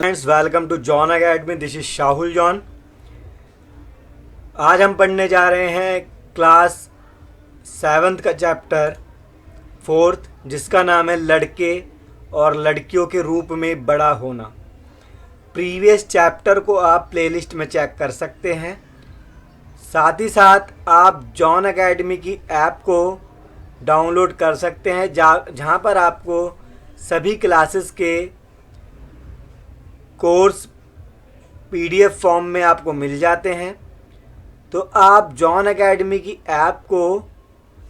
Friends, welcome to John Academy. This is Shahul John. आज हम पढ़ने जा रहे हैं क्लास 7th का चैप्टर 4th, जिसका नाम है लड़के और लड़कियों के रूप में बड़ा होना। प्रीवियस चैप्टर को आप प्लेलिस्ट में चेक कर सकते हैं। साथ ही साथ आप जॉन अकेडमी की ऐप को डाउनलोड कर सकते हैं, जहाँ पर आपको सभी क्लासेस के कोर्स पीडीएफ फॉर्म में आपको मिल जाते हैं। तो आप जॉन अकेडमी की ऐप को,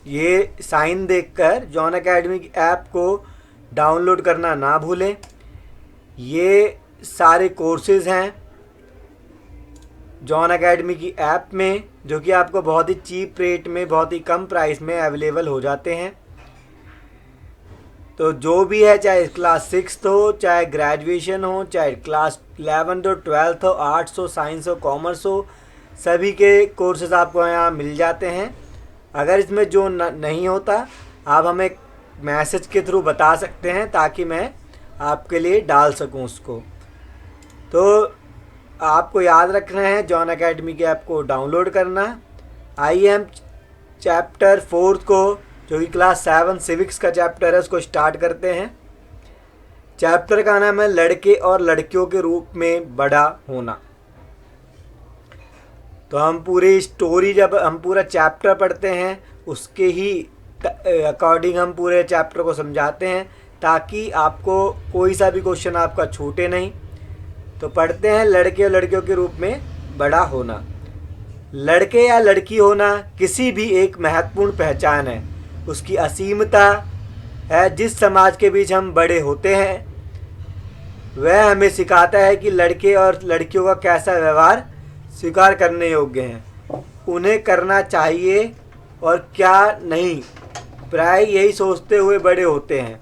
ये साइन देखकर जॉन अकेडमी की ऐप को डाउनलोड करना ना भूलें। ये सारे कोर्सेज हैं जॉन अकेडमी की ऐप में, जो कि आपको बहुत ही चीप रेट में, बहुत ही कम प्राइस में अवेलेबल हो जाते हैं। तो जो भी है, चाहे क्लास 6 हो, चाहे ग्रेजुएशन हो, चाहे क्लास 11 हो, 12 हो, आर्ट्स हो, साइंस हो, कॉमर्स हो, सभी के कोर्सेज आपको यहाँ मिल जाते हैं। अगर इसमें जो नहीं होता, आप हमें मैसेज के थ्रू बता सकते हैं, ताकि मैं आपके लिए डाल सकूँ उसको। तो आपको याद रखना है जॉन अकेडमी की ऐप को डाउनलोड करना। आइए हम चैप्टर 4 को, जो कि क्लास 7 सिविक्स का चैप्टर है, उसको स्टार्ट करते हैं। चैप्टर का नाम है लड़के और लड़कियों के रूप में बड़ा होना। तो हम पूरी स्टोरी, जब हम पूरा चैप्टर पढ़ते हैं, उसके ही अकॉर्डिंग हम पूरे चैप्टर को समझाते हैं, ताकि आपको कोई सा भी क्वेश्चन आपका छूटे नहीं। तो पढ़ते हैं लड़के और लड़कियों के रूप में बड़ा होना। लड़के या लड़की होना किसी भी एक महत्वपूर्ण पहचान है, उसकी असीमता है। जिस समाज के बीच हम बड़े होते हैं, वह हमें सिखाता है कि लड़के और लड़कियों का कैसा व्यवहार स्वीकार करने योग्य हैं, उन्हें करना चाहिए और क्या नहीं। प्राय यही सोचते हुए बड़े होते हैं।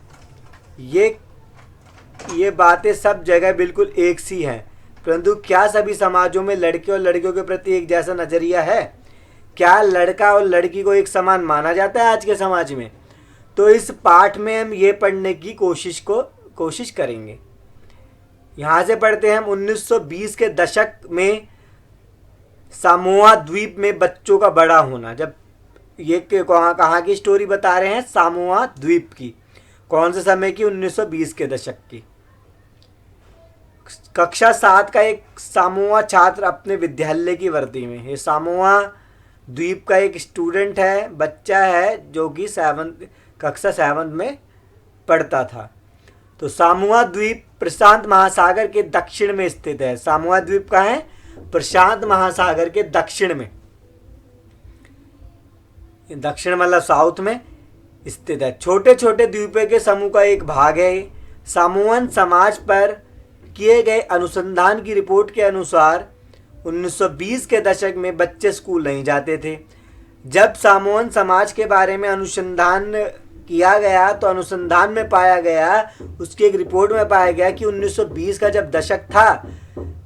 ये बातें सब जगह बिल्कुल एक सी हैं, परंतु क्या सभी समाजों में लड़के और लड़कियों के प्रति एक जैसा नज़रिया है? क्या लड़का और लड़की को एक समान माना जाता है आज के समाज में? तो इस पाठ में हम ये पढ़ने की कोशिश करेंगे। यहाँ से पढ़ते हैं हम 1920 के दशक में सामोआ द्वीप में बच्चों का बड़ा होना। जब ये कहाँ की स्टोरी बता रहे हैं? सामोआ द्वीप की। कौन से समय की? 1920 के दशक की। कक्षा 7 का एक सामोआ छात्र अपने विद्यालय की वर्दी में, ये सामोआ द्वीप का एक स्टूडेंट है, बच्चा है, जो कि कक्षा 7 में पढ़ता था। तो सामोआ द्वीप प्रशांत महासागर के दक्षिण में स्थित है। सामोआ द्वीप कहाँ है? प्रशांत महासागर के दक्षिण में। दक्षिण मतलब साउथ में स्थित है। छोटे छोटे द्वीपों के समूह का एक भाग है। सामोअन समाज पर किए गए अनुसंधान की रिपोर्ट के अनुसार 1920 के दशक में बच्चे स्कूल नहीं जाते थे। जब सामोअन समाज के बारे में अनुसंधान किया गया, तो अनुसंधान में पाया गया, उसकी एक रिपोर्ट में पाया गया कि 1920 का जब दशक था,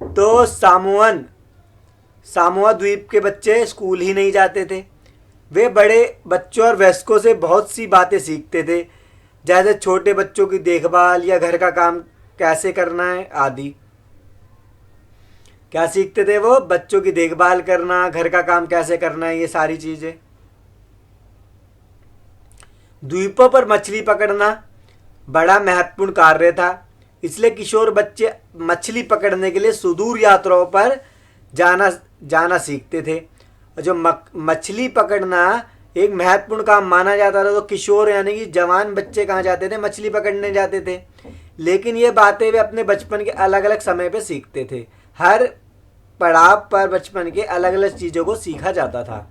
तो सामोआ द्वीप के बच्चे स्कूल ही नहीं जाते थे। वे बड़े बच्चों और वयस्कों से बहुत सी बातें सीखते थे, जैसे छोटे बच्चों की देखभाल या घर का काम कैसे करना है आदि। क्या सीखते थे वो? बच्चों की देखभाल करना, घर का काम कैसे करना है, ये सारी चीजें। द्वीपों पर मछली पकड़ना बड़ा महत्वपूर्ण कार्य था, इसलिए किशोर बच्चे मछली पकड़ने के लिए सुदूर यात्राओं पर जाना सीखते थे। और जो मछली पकड़ना एक महत्वपूर्ण काम माना जाता था, तो किशोर यानी कि जवान बच्चे कहाँ जाते थे? मछली पकड़ने जाते थे। लेकिन ये बातें वे अपने बचपन के अलग अलग समय पे सीखते थे। हर पड़ाव पर बचपन के अलग अलग चीज़ों को सीखा जाता था।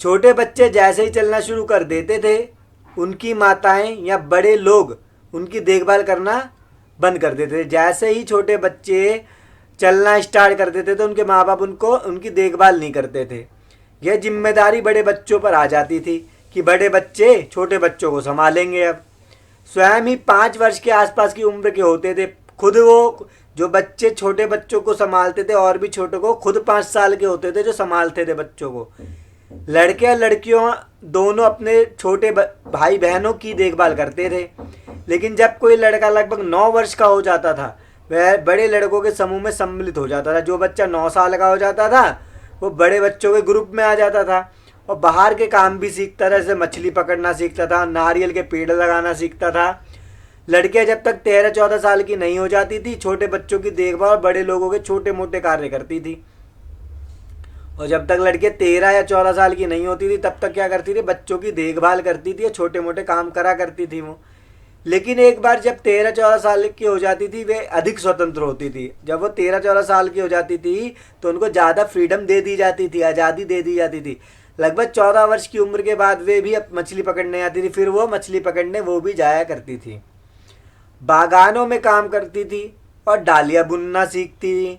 छोटे बच्चे जैसे ही चलना शुरू कर देते थे, उनकी माताएं या बड़े लोग उनकी देखभाल करना बंद कर देते थे। जैसे ही छोटे बच्चे चलना स्टार्ट कर देते थे, उनके माँ बाप उनकी देखभाल नहीं करते थे। यह जिम्मेदारी बड़े बच्चों पर आ जाती थी कि बड़े बच्चे छोटे बच्चों को संभालेंगे। अब स्वयं ही 5 वर्ष के आसपास की उम्र के होते थे। खुद वो जो बच्चे छोटे बच्चों को संभालते थे, और भी छोटों को, खुद 5 साल के होते थे जो संभालते थे बच्चों को। लड़के और लड़कियों दोनों अपने छोटे भाई बहनों की देखभाल करते थे। लेकिन जब कोई लड़का लगभग 9 वर्ष का हो जाता था, वह बड़े लड़कों के समूह में सम्मिलित हो जाता था। जो बच्चा 9 साल का हो जाता था वो बड़े बच्चों के ग्रुप में आ जाता था और बाहर के काम भी सीखता था, जैसे मछली पकड़ना सीखता था, नारियल के पेड़ लगाना सीखता था। लड़कियां जब तक 13-14 साल की नहीं हो जाती थी छोटे बच्चों की देखभाल और बड़े लोगों के छोटे मोटे कार्य करती थी। और जब तक लड़कियां 13 या 14 साल की नहीं होती थी तब तक क्या करती थी, बच्चों की देखभाल करती थी, छोटे मोटे काम करा करती थी वो। लेकिन एक बार जब 13-14 साल की हो जाती थी वे अधिक स्वतंत्र होती थी। जब वो 13-14 साल की हो जाती थी तो उनको ज़्यादा फ्रीडम दे दी जाती थी, आज़ादी दे दी जाती थी। लगभग 14 वर्ष की उम्र के बाद वे भी अब मछली पकड़ने आती थी। फिर वो मछली पकड़ने वो भी जाया करती थी, बागानों में काम करती थी और डालियाँ बुनना सीखती थी।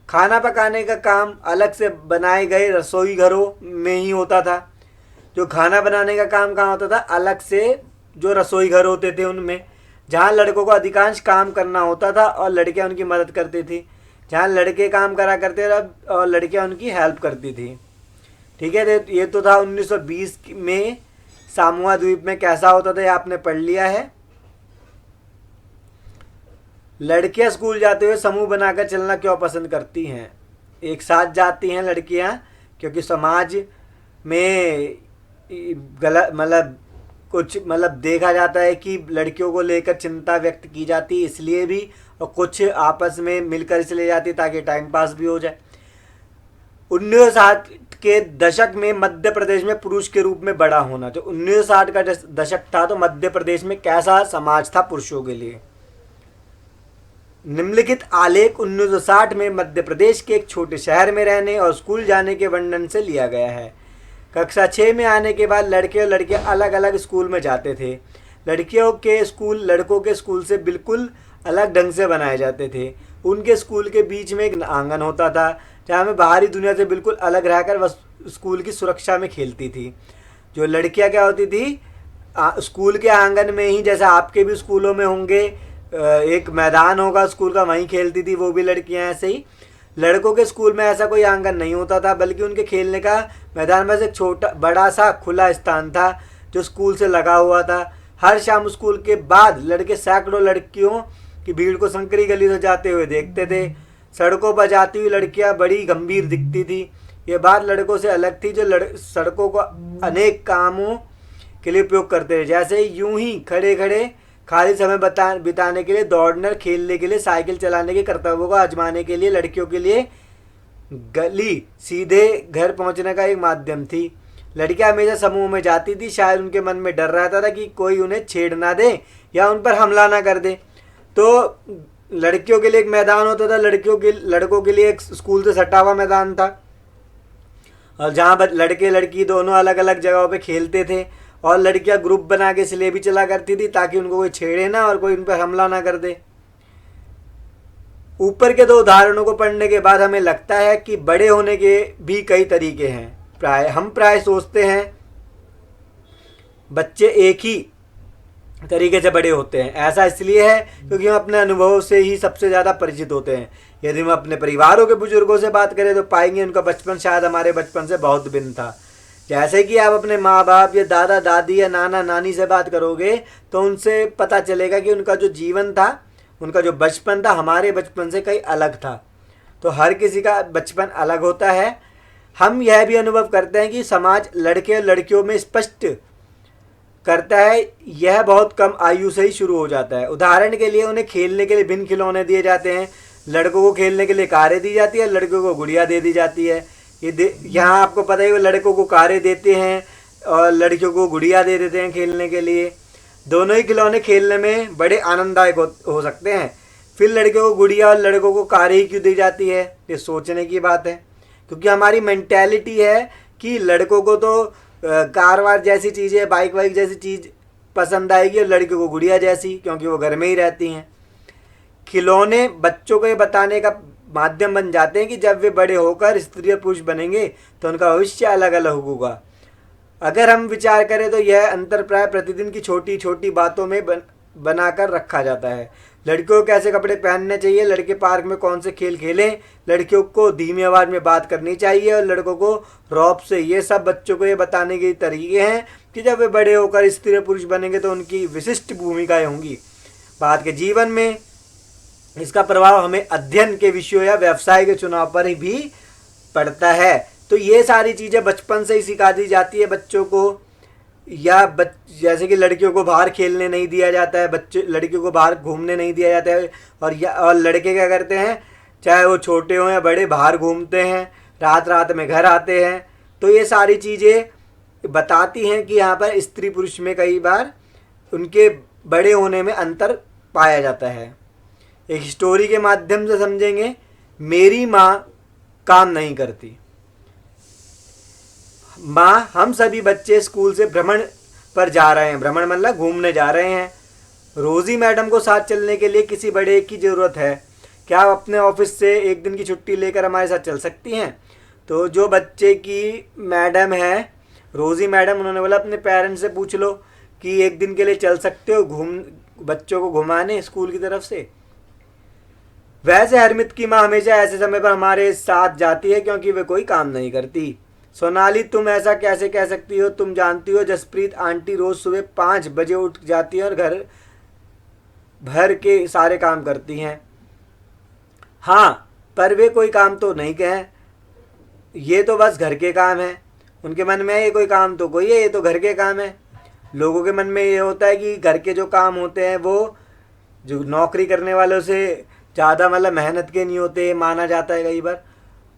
खाना पकाने का काम अलग से बनाए गए रसोई घरों में ही होता था। जो खाना बनाने का काम कहाँ होता था, अलग से जो रसोई घर होते थे उनमें, जहाँ लड़कों को अधिकांश काम करना होता था और लड़कियाँ उनकी मदद करती थी। जहाँ लड़के काम करा करते थे और लड़कियाँ उनकी हेल्प करती थी। ठीक है, ये तो था 1920 में सामोआ द्वीप में कैसा होता था, ये आपने पढ़ लिया है। लड़कियां स्कूल जाते हुए समूह बनाकर चलना क्यों पसंद करती हैं? एक साथ जाती हैं लड़कियां क्योंकि समाज में गलत कुछ देखा जाता है कि लड़कियों को लेकर चिंता व्यक्त की जाती है, इसलिए भी, और कुछ आपस में मिलकर इसलिए जाती है ताकि टाइम पास भी हो जाए। 1960 के दशक में मध्य प्रदेश में पुरुष के रूप में बड़ा होना। जो 1960 का दशक था तो मध्य प्रदेश में कैसा समाज था पुरुषों के लिए? निम्नलिखित आलेख 1960 में मध्य प्रदेश के एक छोटे शहर में रहने और स्कूल जाने के वर्णन से लिया गया है। कक्षा 6 में आने के बाद लड़के और लड़कियां अलग अलग स्कूल में जाते थे। लड़कियों के स्कूल लड़कों के स्कूल से बिल्कुल अलग ढंग से बनाए जाते थे। उनके स्कूल के बीच में एक आंगन होता था जहाँ में बाहरी दुनिया से बिल्कुल अलग रहकर वह स्कूल की सुरक्षा में खेलती थी। जो लड़कियाँ क्या होती थी, स्कूल के आंगन में ही, जैसा आपके भी स्कूलों में होंगे एक मैदान होगा स्कूल का, वहीं खेलती थी वो भी लड़कियां। ऐसे ही लड़कों के स्कूल में ऐसा कोई आंगन नहीं होता था, बल्कि उनके खेलने का मैदान में से एक छोटा बड़ा सा खुला स्थान था जो स्कूल से लगा हुआ था। हर शाम स्कूल के बाद लड़के सैकड़ों लड़कियों की भीड़ को संकरी गली से जाते हुए देखते थे। सड़कों पर जाती हुई लड़कियां बड़ी गंभीर दिखती थी। ये बात लड़कों से अलग थी जो सड़कों को अनेक कामों के लिए उपयोग करते थे, जैसे यूं ही खड़े खड़े खाली समय बिताने के लिए, दौड़ने, खेलने के लिए, साइकिल चलाने के कर्तव्यों को आजमाने के लिए लड़कियों के लिए गली सीधे घर पहुंचने का एक माध्यम थी। लड़कियां हमेशा समूह में जाती थी, शायद उनके मन में डर रहता था कि कोई उन्हें छेड़ ना दे या उन पर हमला ना कर दे। तो लड़कियों के लिए एक मैदान होता था, लड़कों के लिए एक स्कूल से सटा हुआ मैदान था, और जहाँ लड़के लड़की दोनों अलग अलग जगहों पे खेलते थे। और लड़कियां ग्रुप बना के इसलिए भी चला करती थी ताकि उनको कोई छेड़े ना और कोई उन पर हमला ना कर दे। ऊपर के दो उदाहरणों को पढ़ने के बाद हमें लगता है कि बड़े होने के भी कई तरीके हैं। हम प्राय सोचते हैं बच्चे एक ही तरीके से बड़े होते हैं। ऐसा इसलिए है क्योंकि हम अपने अनुभवों से ही सबसे ज़्यादा परिचित होते हैं। यदि हम अपने परिवारों के बुजुर्गों से बात करें तो पाएंगे उनका बचपन शायद हमारे बचपन से बहुत भिन्न था। जैसे कि आप अपने माँ बाप या दादा दादी या नाना नानी से बात करोगे तो उनसे पता चलेगा कि उनका जो जीवन था, उनका जो बचपन था, हमारे बचपन से कहीं अलग था। तो हर किसी का बचपन अलग होता है। हम यह भी अनुभव करते हैं कि समाज लड़के और लड़कियों में स्पष्ट करता है, यह बहुत कम आयु से ही शुरू हो जाता है। उदाहरण के लिए उन्हें खेलने के लिए भिन्न खिलौने दिए जाते हैं। लड़कों को खेलने के लिए कारें दी जाती है, लड़कियों को गुड़िया दे दी जाती है। यहाँ आपको पता ही, वो लड़कों को कारें देते हैं और लड़कियों को गुड़िया दे देते हैं खेलने के लिए। दोनों ही खिलौने खेलने में बड़े आनंददायक हो सकते हैं। फिर लड़कियों को गुड़िया और लड़कों को कारें ही क्यों दी जाती है, ये सोचने की बात है। क्योंकि हमारी मेंटेलिटी है कि लड़कों को तो कार वार जैसी चीज़ें, बाइक वाइक जैसी चीज़ पसंद आएगी और लड़कियों को गुड़िया जैसी, क्योंकि वो घर में ही रहती हैं। खिलौने बच्चों को ये बताने का माध्यम बन जाते हैं कि जब वे बड़े होकर स्त्री और पुरुष बनेंगे तो उनका भविष्य अलग अलग होगा। अगर हम विचार करें तो यह अंतर प्राय प्रतिदिन की छोटी छोटी बातों में बनाकर रखा जाता है। लड़कियों को कैसे कपड़े पहनने चाहिए, लड़के पार्क में कौन से खेल खेलें, लड़कियों को धीमी आवाज़ में बात करनी चाहिए और लड़कों को रौब से, ये सब बच्चों को ये बताने के तरीके हैं कि जब वे बड़े होकर स्त्री और पुरुष बनेंगे तो उनकी विशिष्ट भूमिकाएं होंगी। बाद के जीवन में इसका प्रभाव हमें अध्ययन के विषयों या व्यवसाय के चुनाव पर भी पड़ता है। तो ये सारी चीज़ें बचपन से ही सिखा दी जाती है बच्चों को। या जैसे कि लड़कियों को बाहर खेलने नहीं दिया जाता है, लड़कियों को बाहर घूमने नहीं दिया जाता है, और लड़के क्या करते हैं, चाहे वो छोटे हों या बड़े, बाहर घूमते हैं, रात रात में घर आते हैं। तो ये सारी चीज़ें बताती हैं कि यहाँ पर स्त्री पुरुष में कई बार उनके बड़े होने में अंतर पाया जाता है। एक स्टोरी के माध्यम से समझेंगे। मेरी माँ काम नहीं करती। माँ, हम सभी बच्चे स्कूल से भ्रमण पर जा रहे हैं, भ्रमण मतलब घूमने जा रहे हैं। रोजी मैडम को साथ चलने के लिए किसी बड़े की ज़रूरत है। क्या आप अपने ऑफिस से एक दिन की छुट्टी लेकर हमारे साथ चल सकती हैं? तो जो बच्चे की मैडम है, रोजी मैडम, उन्होंने बोला अपने पेरेंट्स से पूछ लो कि एक दिन के लिए चल सकते हो बच्चों को घुमाने स्कूल की तरफ से। वैसे हरमित की माँ हमेशा ऐसे समय पर हमारे साथ जाती है क्योंकि वे कोई काम नहीं करती। सोनाली, तुम ऐसा कैसे कह सकती हो? तुम जानती हो जसप्रीत आंटी रोज सुबह 5 बजे उठ जाती है और घर भर के सारे काम करती हैं। हाँ, पर वे कोई काम तो नहीं कहें, ये तो बस घर के काम है। उनके मन में ये कोई काम तो कोई है, ये तो घर के काम है। लोगों के मन में ये होता है कि घर के जो काम होते हैं वो जो नौकरी करने वालों से ज़्यादा मतलब मेहनत के नहीं होते, माना जाता है कई बार।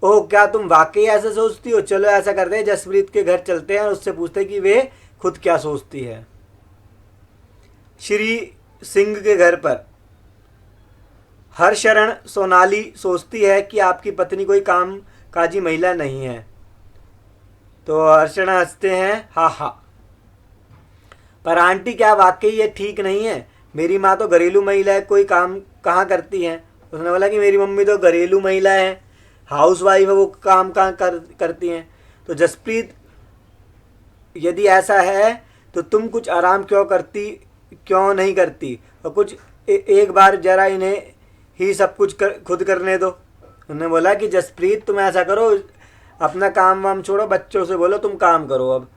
ओह, क्या तुम वाकई ऐसा सोचती हो? चलो ऐसा करते हैं, जसप्रीत के घर चलते हैं और उससे पूछते हैं कि वे खुद क्या सोचती है। श्री सिंह के घर पर हरशरण, सोनाली सोचती है कि आपकी पत्नी कोई काम काजी महिला नहीं है। तो हर्षण हंसते हैं, हाँ हाँ। पर आंटी, क्या वाकई ये ठीक नहीं है? मेरी माँ तो घरेलू महिला है, कोई काम कहाँ करती है। उसने बोला कि मेरी मम्मी तो घरेलू महिला है, हाउस वाइफ है, वो काम कहाँ करती हैं। तो जसप्रीत, यदि ऐसा है तो तुम कुछ आराम क्यों नहीं करती और कुछ एक बार जरा इन्हें ही सब कुछ खुद करने दो। उन्होंने बोला कि जसप्रीत, तुम ऐसा करो, अपना काम वाम छोड़ो, बच्चों से बोलो तुम काम करो अब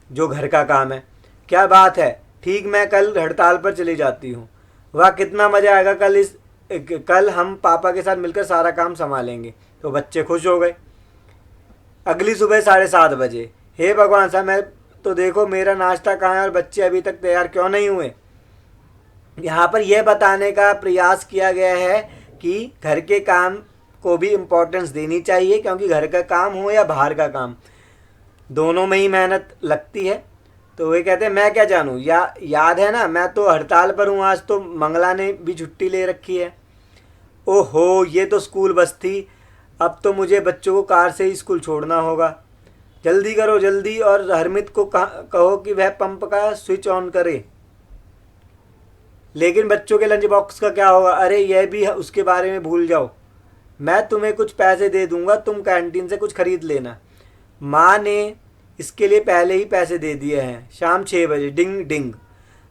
जो घर का काम है। क्या बात है, ठीक, मैं कल हड़ताल पर चली जाती हूँ। वाह, कितना मज़ा आएगा, कल हम पापा के साथ मिलकर सारा काम संभालेंगे। तो बच्चे खुश हो गए। अगली सुबह 7:30 बजे, हे भगवान साहब, मैं तो देखो मेरा नाश्ता कहाँ है और बच्चे अभी तक तैयार क्यों नहीं हुए। यहाँ पर यह बताने का प्रयास किया गया है कि घर के काम को भी इम्पोर्टेंस देनी चाहिए, क्योंकि घर का काम हो या बाहर का काम, दोनों में ही मेहनत लगती है। तो वे कहते हैं, मैं क्या जानूँ, याद है ना, मैं तो हड़ताल पर हूँ, आज तो मंगला ने भी छुट्टी ले रखी है। ओहो, ये तो स्कूल बस थी, अब तो मुझे बच्चों को कार से ही स्कूल छोड़ना होगा। जल्दी करो जल्दी, और हरमित को कहो कि वह पंप का स्विच ऑन करे। लेकिन बच्चों के लंच बॉक्स का क्या होगा? अरे यह भी उसके बारे में भूल जाओ, मैं तुम्हें कुछ पैसे दे दूंगा, तुम कैंटीन से कुछ खरीद लेना। माँ ने इसके लिए पहले ही पैसे दे दिए हैं। शाम 6 बजे, डिंग डिंग।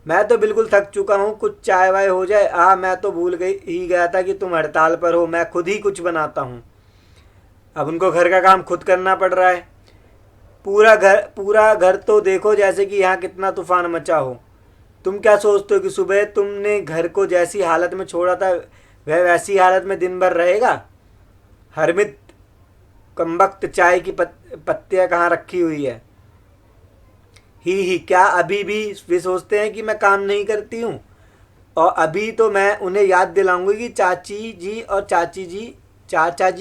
मैं तो बिल्कुल थक चुका हूँ, कुछ चाय वाय हो जाए। मैं तो भूल गया था कि तुम हड़ताल पर हो, मैं खुद ही कुछ बनाता हूँ। अब उनको घर का काम खुद करना पड़ रहा है। पूरा घर तो देखो जैसे कि यहाँ कितना तूफान मचा हो। तुम क्या सोचते हो कि सुबह तुमने घर को जैसी हालत में छोड़ा था वह वैसी हालत में दिन भर रहेगा? हरमित, कमबख्त, चाय की पत्तियाँ कहाँ रखी हुई है? ही, क्या अभी भी वे सोचते हैं कि मैं काम नहीं करती हूँ? और अभी तो मैं उन्हें याद दिलाऊंगी कि चाचा जी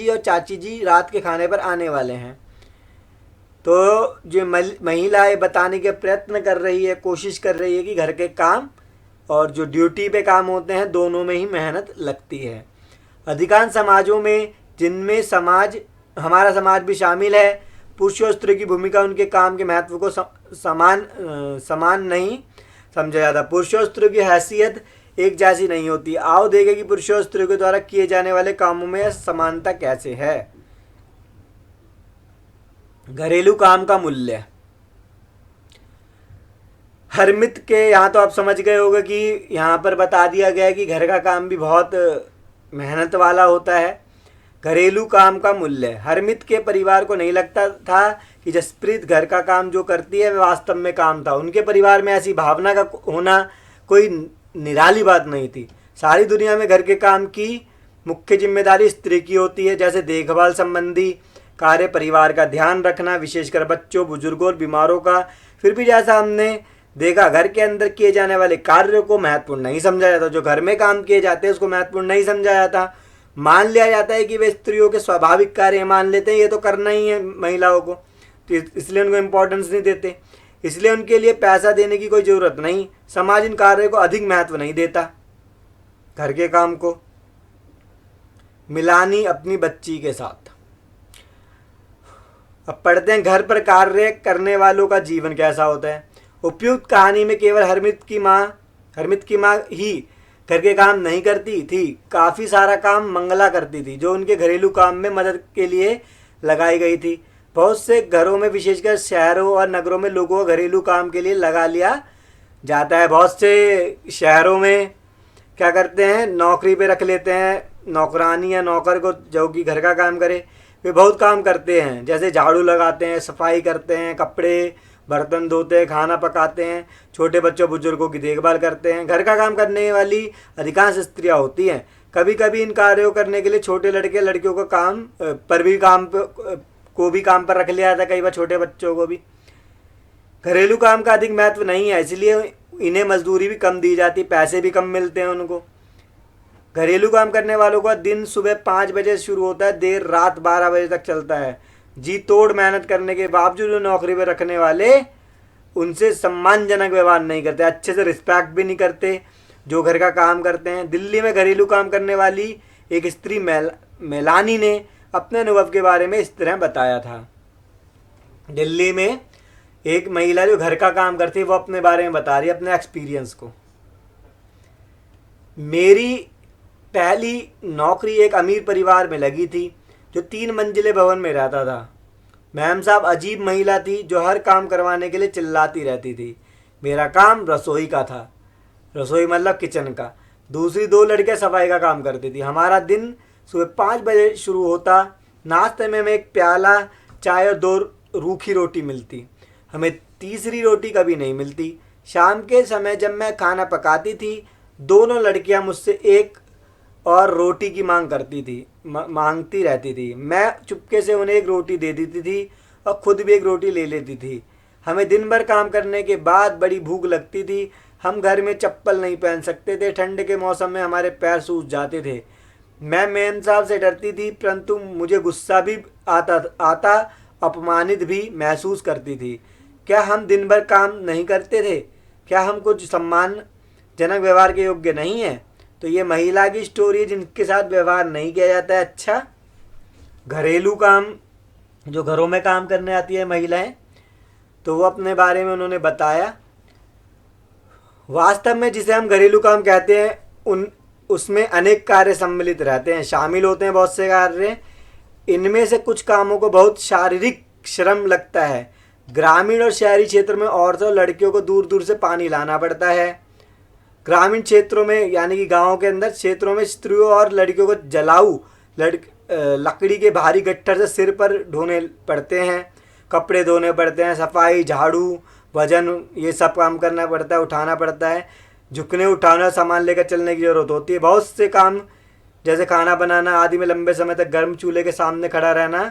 और चाची जी रात के खाने पर आने वाले हैं। तो जो महिला है बताने के प्रयत्न कर रही है, कोशिश कर रही है कि घर के काम और जो ड्यूटी पे काम होते हैं दोनों में ही मेहनत लगती है। अधिकांश समाजों में, जिनमें हमारा समाज भी शामिल है, पुरुष और स्त्री की भूमिका उनके काम के महत्व को समान नहीं समझा जाता। पुरुष और स्त्री की हैसियत एक जैसी नहीं होती। आओ देखें कि पुरुषों और स्त्रियों के द्वारा किए जाने वाले कामों में समानता कैसे है। घरेलू काम का मूल्य। हरमित के यहाँ तो आप समझ गए होंगे कि यहाँ पर बता दिया गया है कि घर का काम भी बहुत मेहनत वाला होता है। घरेलू काम का मूल्य। हरमित के परिवार को नहीं लगता था कि जसप्रीत घर का काम जो करती है वह वास्तव में काम था। उनके परिवार में ऐसी भावना का होना कोई निराली बात नहीं थी। सारी दुनिया में घर के काम की मुख्य जिम्मेदारी स्त्री की होती है, जैसे देखभाल संबंधी कार्य, परिवार का ध्यान रखना, विशेषकर बच्चों, बुजुर्गों और बीमारों का। फिर भी जैसा हमने देखा, घर के अंदर किए जाने वाले कार्यों को महत्वपूर्ण नहीं समझा जाता। जो घर में काम किए जाते हैं उसको महत्वपूर्ण नहीं समझा जाता। मान लिया जाता है कि वे स्त्रियों के स्वाभाविक कार्य मान लेते हैं, ये तो करना ही है महिलाओं को, तो इसलिए उनको इम्पोर्टेंस नहीं देते। इसलिए उनके लिए पैसा देने की कोई ज़रूरत नहीं। समाज इन कार्यों को अधिक महत्व नहीं देता, घर के काम को। मिलानी अपनी बच्ची के साथ। अब पढ़ते हैं, घर पर कार्य करने वालों का जीवन कैसा होता है। उपयुक्त कहानी में केवल हरमित की माँ ही घर के काम नहीं करती थी, काफ़ी सारा काम मंगला करती थी, जो उनके घरेलू काम में मदद के लिए लगाई गई थी। बहुत से घरों में, विशेषकर शहरों और नगरों में, लोगों को घरेलू काम के लिए लगा लिया जाता है। बहुत से शहरों में क्या करते हैं, नौकरी पे रख लेते हैं नौकरानी या नौकर को, जो कि घर का काम करे। वे बहुत काम करते हैं, जैसे झाड़ू लगाते हैं, सफाई करते हैं, कपड़े बर्तन धोते हैं, खाना पकाते हैं, छोटे बच्चों बुजुर्गों की देखभाल करते हैं। घर का काम करने वाली अधिकांश स्त्रियां होती हैं। कभी कभी इन कार्यों करने के लिए छोटे लड़के लड़कियों को काम पर रख लिया जाता है, कई बार छोटे बच्चों को भी। घरेलू काम का अधिक महत्व नहीं है, इसलिए इन्हें मजदूरी भी कम दी जाती, पैसे भी कम मिलते हैं उनको। घरेलू काम करने वालों का दिन सुबह 5 बजे शुरू होता है, देर रात 12 बजे तक चलता है। जी तोड़ मेहनत करने के बावजूद नौकरी पर रखने वाले उनसे सम्मानजनक व्यवहार नहीं करते, अच्छे से रिस्पेक्ट भी नहीं करते जो घर का काम करते हैं। दिल्ली में घरेलू काम करने वाली एक स्त्री मेलानी ने अपने अनुभव के बारे में इस तरह बताया था। दिल्ली में एक महिला जो घर का काम करती है, वो अपने बारे में बता रही है, अपने एक्सपीरियंस को। मेरी पहली नौकरी एक अमीर परिवार में लगी थी, जो 3 मंजिले भवन में रहता था। मैम साहब अजीब महिला थी, जो हर काम करवाने के लिए चिल्लाती रहती थी। मेरा काम रसोई का था, रसोई मतलब किचन का। दूसरी 2 लड़कियां सफाई का काम करती थी। हमारा दिन सुबह 5 बजे शुरू होता। नाश्ते में हमें 1 प्याला चाय और 2 रूखी रोटी मिलती। हमें तीसरी रोटी कभी नहीं मिलती। शाम के समय जब मैं खाना पकाती थी, दोनों लड़कियां मुझसे 1 और रोटी की मांगती रहती थी। मैं चुपके से उन्हें 1 रोटी दे देती थी और खुद भी 1 रोटी ले लेती थी। हमें दिन भर काम करने के बाद बड़ी भूख लगती थी। हम घर में चप्पल नहीं पहन सकते थे, ठंड के मौसम में हमारे पैर सूज जाते थे। मैं मैम साहब से डरती थी, परंतु मुझे गुस्सा भी आता, अपमानित भी महसूस करती थी। क्या हम दिन भर काम नहीं करते थे? क्या हम कुछ सम्मानजनक व्यवहार के योग्य नहीं हैं? तो ये महिला की स्टोरी है जिनके साथ व्यवहार नहीं किया जाता है अच्छा। घरेलू काम, जो घरों में काम करने आती है महिलाएं, तो वो अपने बारे में उन्होंने बताया। वास्तव में जिसे हम घरेलू काम कहते हैं, उसमें अनेक कार्य सम्मिलित रहते हैं, शामिल होते हैं बहुत से कार्य। इनमें से कुछ कामों को बहुत शारीरिक श्रम लगता है। ग्रामीण और शहरी क्षेत्र में औरतों और लड़कियों को दूर दूर से पानी लाना पड़ता है। ग्रामीण क्षेत्रों में, यानी कि गाँव के अंदर क्षेत्रों में, स्त्रियों और लड़कियों को जलाऊ लकड़ी के भारी गट्ठर से सिर पर ढोने पड़ते हैं, कपड़े धोने पड़ते हैं, सफाई, झाड़ू, वजन, ये सब काम करना पड़ता है, उठाना पड़ता है। झुकने उठाना, सामान लेकर चलने की ज़रूरत होती है। बहुत से काम जैसे खाना बनाना आदि में लंबे समय तक गर्म चूल्हे के सामने खड़ा रहना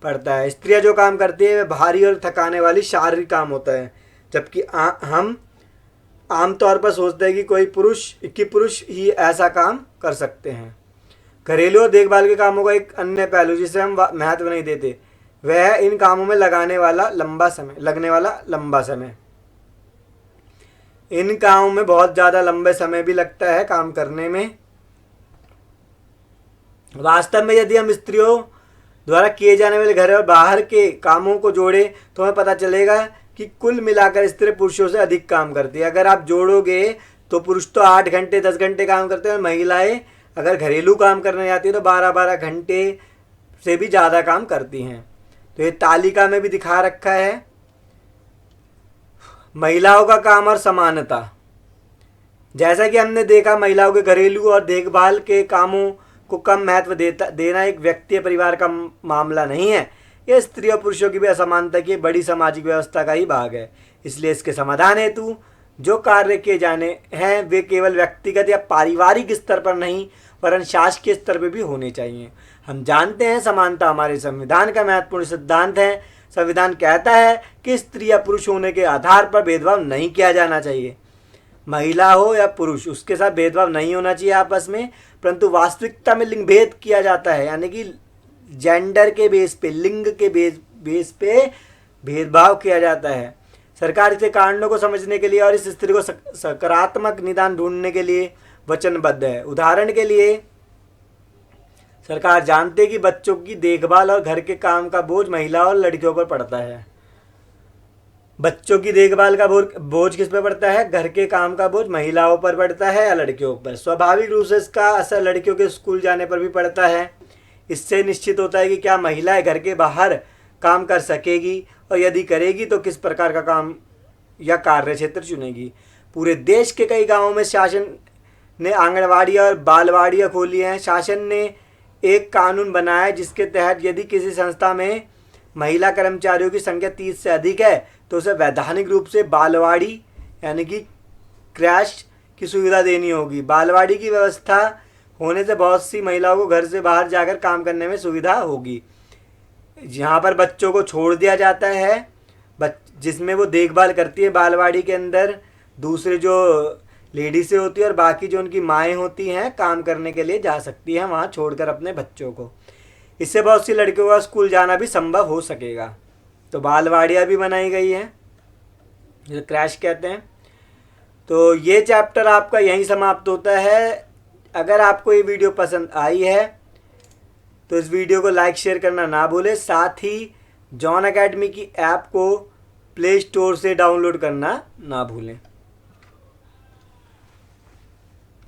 पड़ता है। स्त्रियां जो काम करती है वे भारी और थकाने वाली शारीरिक काम होता है, जबकि हम आमतौर पर सोचते हैं कि पुरुष ही ऐसा काम कर सकते हैं। घरेलू और देखभाल के कामों का एक अन्य पहलू जिसे हम महत्व नहीं देते, वह है इन कामों में लगने वाला लंबा समय। इन कामों में बहुत ज़्यादा लंबे समय भी लगता है काम करने में। वास्तव में यदि हम स्त्रियों द्वारा किए जाने वाले घर और बाहर के कामों को जोड़े तो हमें पता चलेगा कि कुल मिलाकर स्त्री पुरुषों से अधिक काम करती है। अगर आप जोड़ोगे तो पुरुष तो 8 घंटे 10 घंटे काम करते हैं, और महिलाएं अगर घरेलू काम करने जाती है तो 12-12 घंटे से भी ज़्यादा काम करती हैं। तो ये तालिका में भी दिखा रखा है। महिलाओं का काम और समानता। जैसा कि हमने देखा, महिलाओं के घरेलू और देखभाल के कामों को कम महत्व देना एक व्यक्ति या परिवार का मामला नहीं है। यह स्त्री और पुरुषों की भी असमानता की बड़ी सामाजिक व्यवस्था का ही भाग है। इसलिए इसके समाधान हेतु जो कार्य किए जाने हैं वे केवल व्यक्तिगत या पारिवारिक स्तर पर नहीं, वरन शासकीय स्तर पर भी होने चाहिए। हम जानते हैं समानता हमारे संविधान का महत्वपूर्ण सिद्धांत है। संविधान कहता है कि स्त्री या पुरुष होने के आधार पर भेदभाव नहीं किया जाना चाहिए। महिला हो या पुरुष, उसके साथ भेदभाव नहीं होना चाहिए आपस में, परंतु वास्तविकता में लिंग भेद किया जाता है, यानी कि जेंडर के बेस पे, लिंग के बेस पे भेदभाव किया जाता है। सरकार इसके कारणों को समझने के लिए और इस स्थिति को सकारात्मक निदान ढूंढने के लिए वचनबद्ध है। उदाहरण के लिए सरकार जानती है कि बच्चों की देखभाल और घर के काम का बोझ महिला और लड़कियों पर पड़ता है। बच्चों की देखभाल का बोझ किस पे पड़ता है? घर के काम का बोझ महिलाओं पर पड़ता है या लड़कियों पर? स्वाभाविक रूप से इसका असर लड़कियों के स्कूल जाने पर भी पड़ता है। इससे निश्चित होता है कि क्या महिलाएं घर के बाहर काम कर सकेगी, और यदि करेगी तो किस प्रकार का काम या कार्य क्षेत्र चुनेगी। पूरे देश के कई गाँवों में शासन ने आंगनवाड़ी और बालवाड़ियाँ खोली हैं। शासन ने एक कानून बनाया है जिसके तहत यदि किसी संस्था में महिला कर्मचारियों की संख्या 30 से अधिक है तो उसे वैधानिक रूप से बालवाड़ी यानी कि क्रैश की सुविधा देनी होगी। बालवाड़ी की व्यवस्था होने से बहुत सी महिलाओं को घर से बाहर जाकर काम करने में सुविधा होगी। जहाँ पर बच्चों को छोड़ दिया जाता है, जिसमें वो देखभाल करती है बालवाड़ी के अंदर, दूसरे जो लेडीज़ें होती है और बाकी जो उनकी माएँ होती हैं काम करने के लिए जा सकती हैं वहाँ छोड़कर अपने बच्चों को। इससे बहुत सी लड़कियों का स्कूल जाना भी संभव हो सकेगा। तो बालवाड़ियाँ भी बनाई गई हैं, जो क्रैश कहते हैं। तो ये चैप्टर आपका यहीं समाप्त होता है। अगर आपको ये वीडियो पसंद आई है तो इस वीडियो को लाइक शेयर करना ना भूलें। साथ ही जॉन एकेडमी की ऐप को प्ले स्टोर से डाउनलोड करना ना भूलें।